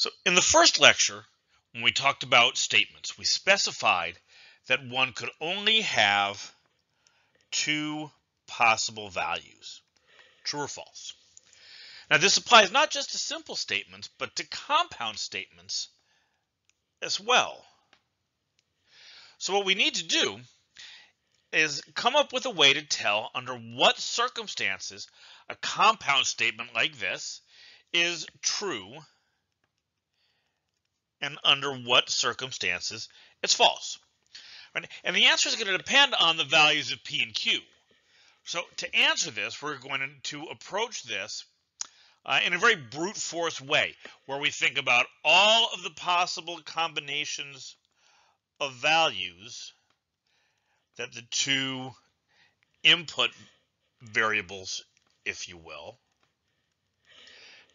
So in the first lecture, when we talked about statements, we specified that one could only have two possible values, true or false. Now this applies not just to simple statements, but to compound statements as well. So what we need to do is come up with a way to tell under what circumstances a compound statement like this is true and under what circumstances it's false. Right? And the answer is going to depend on the values of P and Q. So to answer this, we're going to approach this in a very brute force way, where we think about all of the possible combinations of values that the two input variables, if you will,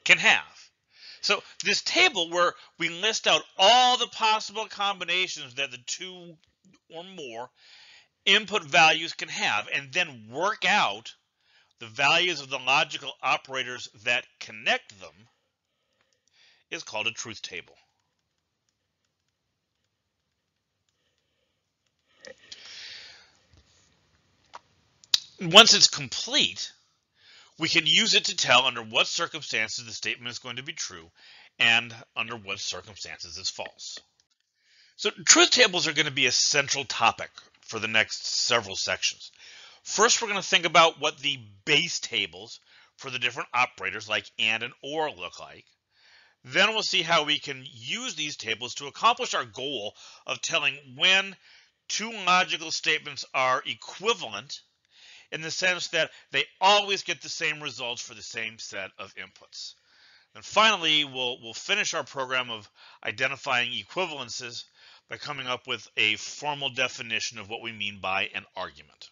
can have. So this table where we list out all the possible combinations that the two or more input values can have, and then work out the values of the logical operators that connect them, is called a truth table. Once it's complete, we can use it to tell under what circumstances the statement is going to be true and under what circumstances it's false. So truth tables are going to be a central topic for the next several sections. First, we're going to think about what the base tables for the different operators like and or look like. Then we'll see how we can use these tables to accomplish our goal of telling when two logical statements are equivalent, in the sense that they always get the same results for the same set of inputs. And finally, we'll finish our program of identifying equivalences by coming up with a formal definition of what we mean by an argument.